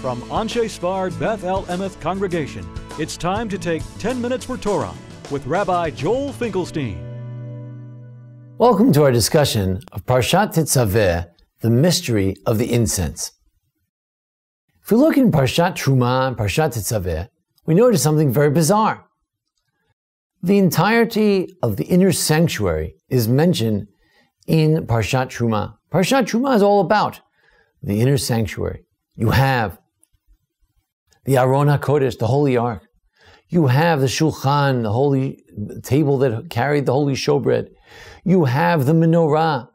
From Anshe Sfard Beth El Emeth Congregation, it's time to take 10 Minutes for Torah with Rabbi Joel Finkelstein. Welcome to our discussion of Parshat Tetzave, the mystery of the incense. If we look in Parshat Truma and Parshat Tetzave, we notice something very bizarre. The entirety of the inner sanctuary is mentioned in Parshat Truma. Parshat Truma is all about the inner sanctuary. You have the Aron HaKodesh, the Holy Ark. You have the Shulchan, the holy table that carried the holy showbread. You have the menorah.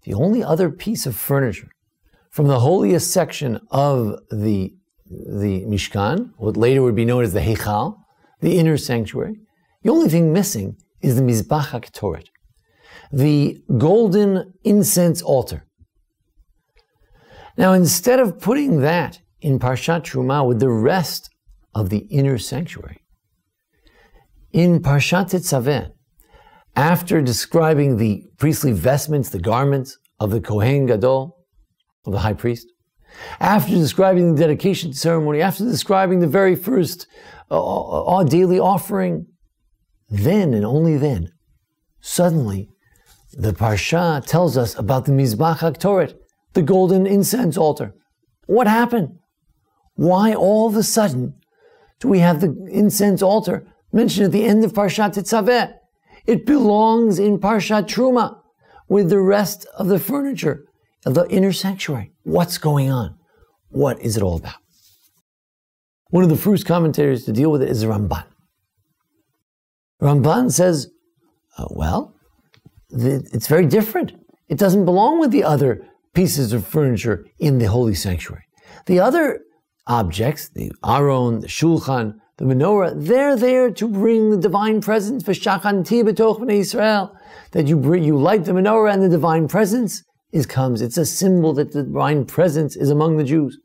The only other piece of furniture from the holiest section of the Mishkan, what later would be known as the Heichal, the inner sanctuary, the only thing missing is the Mizbach HaKetoret, the golden incense altar. Now, instead of putting that in Parshat Truma with the rest of the inner sanctuary, in Parshat Tetzave, after describing the priestly vestments, the garments of the Kohen Gadol, of the high priest, after describing the dedication ceremony, after describing the very first daily offering, then and only then, suddenly, the Parsha tells us about the Mizbach HaKetoret, the golden incense altar. What happened? Why all of a sudden do we have the incense altar mentioned at the end of Parshat Tetzave? It belongs in Parshat Truma with the rest of the furniture of the inner sanctuary. What's going on? What is it all about? One of the first commentators to deal with it is the Ramban. Ramban says, it's very different. It doesn't belong with the other pieces of furniture in the holy sanctuary. The other objects, the Aron, the Shulchan, the menorah, they're there to bring the divine presence, v'shachanti b'toch b'nei Yisrael, that you light the menorah and the divine presence comes. It's a symbol that the divine presence is among the Jews.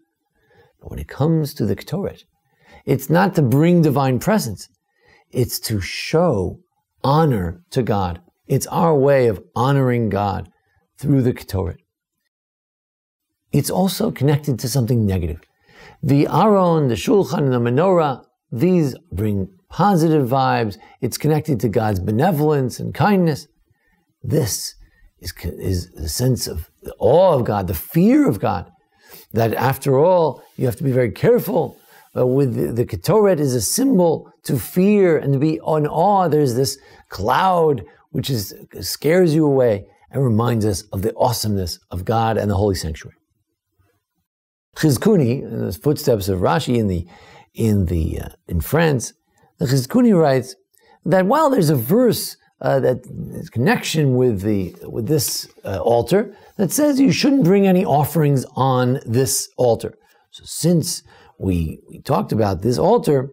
But when it comes to the Ketoret, it's not to bring divine presence. It's to show honor to God. It's our way of honoring God through the Ketoret. It's also connected to something negative. The Aron, the Shulchan, and the menorah, these bring positive vibes. It's connected to God's benevolence and kindness. This is the sense of the awe of God, the fear of God, that after all, you have to be very careful. With the Ketoret is a symbol to fear and to be in awe. There's this cloud which scares you away and reminds us of the awesomeness of God and the holy sanctuary. Chizkuni, in the footsteps of Rashi in France, the Chizkuni writes that while there's a verse that is connection with this altar that says you shouldn't bring any offerings on this altar. So since we talked about this altar,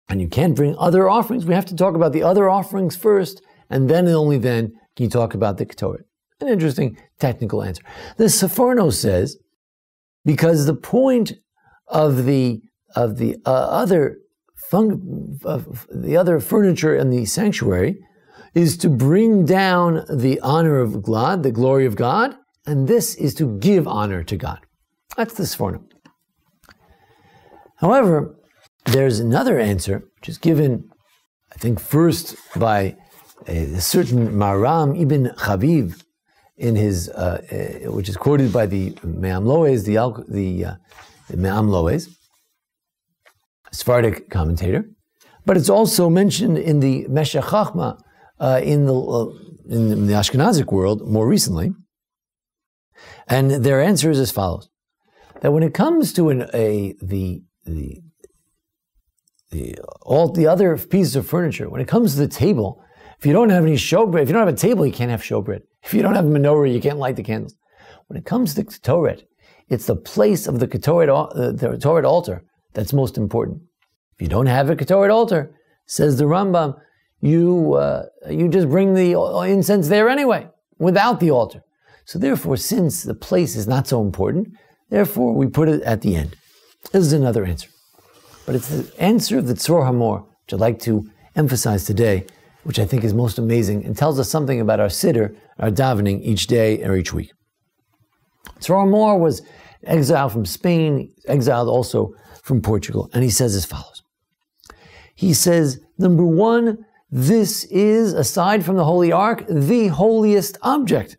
and you can't bring other offerings, we have to talk about the other offerings first, and then and only then can you talk about the Ketoret. An interesting technical answer. The Seforno says, because the point of the other furniture in the sanctuary is to bring down the honor of God, the glory of God, and this is to give honor to God. That's the Seforno. However, there's another answer, which is given, I think, first by a certain Maram ibn Chaviv, in his, which is quoted by the Me'am Loez, the Me'am Loez, Sephardic commentator, but it's also mentioned in the Meshech Chachma in the Ashkenazic world more recently, and their answer is as follows: that when it comes to all the other pieces of furniture, when it comes to the table, if you don't have any showbread, if you don't have a table, you can't have showbread. If you don't have a menorah, you can't light the candles. When it comes to the Ketoret, it's the place of the Ketoret altar that's most important. If you don't have a Ketoret altar, says the Rambam, you just bring the incense there anyway, without the altar. So therefore, since the place is not so important, therefore we put it at the end. This is another answer. But it's the answer of the Tzor Hamor, which I'd like to emphasize today, which I think is most amazing and tells us something about our siddur, our davening each day or each week. Tzor Hamor was exiled from Spain, exiled also from Portugal. And he says as follows. He says, number one, this is, aside from the Holy Ark, the holiest object.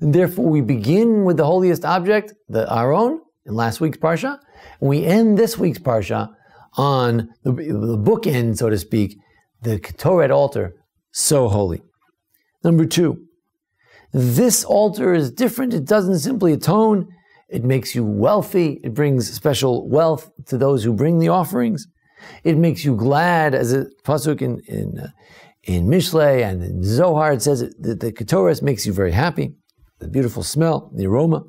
And therefore we begin with the holiest object, the Aron, in last week's Parsha, and we end this week's Parsha on the bookend, so to speak, the Ketoret altar, so holy. Number two, this altar is different. It doesn't simply atone. It makes you wealthy. It brings special wealth to those who bring the offerings. It makes you glad, as a pasuk in Mishlei and in Zohar, it says that the Ketoret makes you very happy. The beautiful smell, the aroma.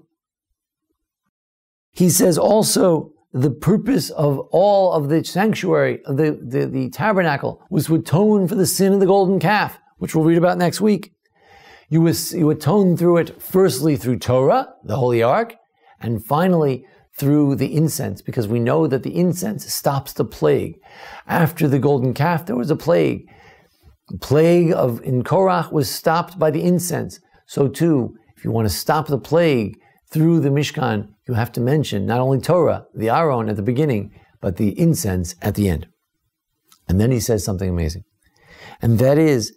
He says also, the purpose of all of the sanctuary, of the tabernacle, was to atone for the sin of the golden calf, which we'll read about next week. You atone through it, firstly through Torah, the Holy Ark, and finally through the incense, because we know that the incense stops the plague. After the golden calf, there was a plague. The plague in Korach was stopped by the incense. So too, if you want to stop the plague through the Mishkan, you have to mention not only Torah, the Aron at the beginning, but the incense at the end. And then he says something amazing. And that is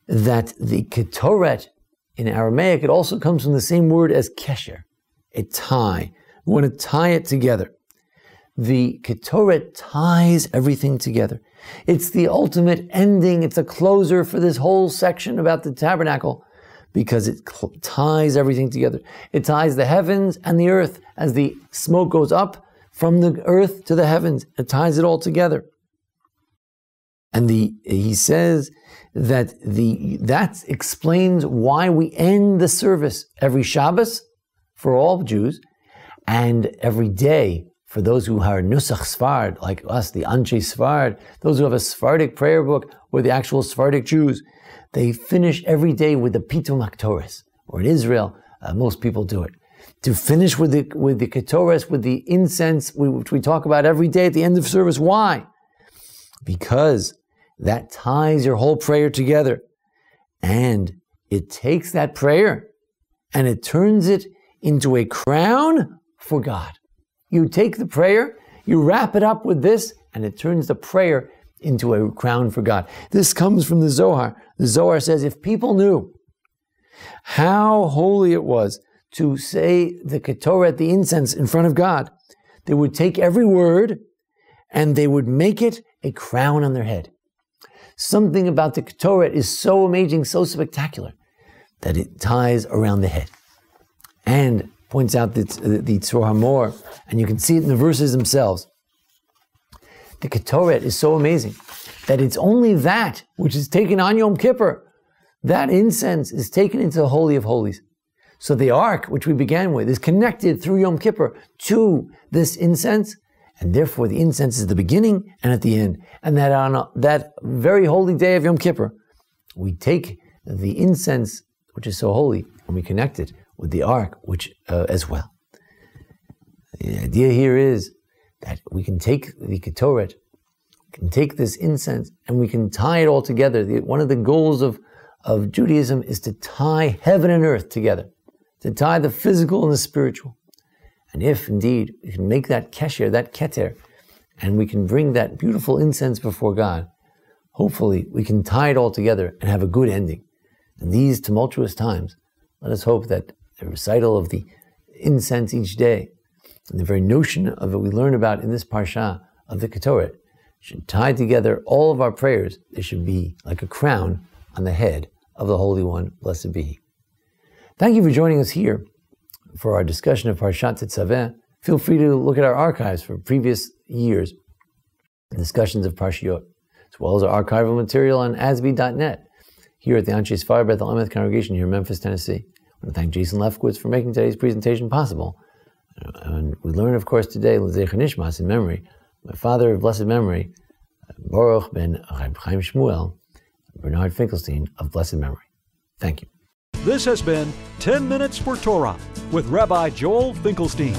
that the Ketoret in Aramaic, it also comes from the same word as kesher, a tie. We want to tie it together. The Ketoret ties everything together. It's the ultimate ending. It's a closer for this whole section about the tabernacle, because it ties everything together. It ties the heavens and the earth. As the smoke goes up from the earth to the heavens, it ties it all together. And he says that that explains why we end the service every Shabbos for all Jews, and every day for those who are Nusach Sfard, like us, the Anshe Sfard, those who have a Sephardic prayer book, or the actual Sephardic Jews. They finish every day with the Pitum HaKtoris, or in Israel, most people do it. To finish with the Ketoret, with the incense, which we talk about every day at the end of service. Why? Because that ties your whole prayer together. And it takes that prayer and it turns it into a crown for God. You take the prayer, you wrap it up with this, and it turns the prayer into a crown for God. This comes from the Zohar. The Zohar says, if people knew how holy it was to say the Ketoret, the incense, in front of God, they would take every word and they would make it a crown on their head. Something about the Ketoret is so amazing, so spectacular, that it ties around the head. And points out the Tzor HaMor, and you can see it in the verses themselves. The Ketoret is so amazing that it's only that which is taken on Yom Kippur. That incense is taken into the Holy of Holies. So the Ark, which we began with, is connected through Yom Kippur to this incense, and therefore the incense is the beginning and at the end. And that on that very holy day of Yom Kippur, we take the incense, which is so holy, and we connect it with the Ark, which as well. The idea here is that we can take the Ketoret, can take this incense, and we can tie it all together. One of the goals of Judaism is to tie heaven and earth together, to tie the physical and the spiritual. And if indeed we can make that kesher, that keter, and we can bring that beautiful incense before God, hopefully we can tie it all together and have a good ending. In these tumultuous times, let us hope that the recital of the incense each day, and the very notion of it we learn about in this parsha of the Ketoret, should tie together all of our prayers. They should be like a crown on the head of the Holy One, blessed be He. Thank you for joining us here for our discussion of Parshat Tetzave. Feel free to look at our archives for previous years, discussions of Parshiot, as well as our archival material on ASBEE.net, here at the Anshe Sfar Beth El congregation here in Memphis, Tennessee. I want to thank Jason Lefkowitz for making today's presentation possible. And we learn, of course, today, L'Zecher Nishmas, in memory, my father of blessed memory, Baruch ben Chaim Shmuel, Bernard Finkelstein of blessed memory. Thank you. This has been 10 Minutes for Torah with Rabbi Joel Finkelstein.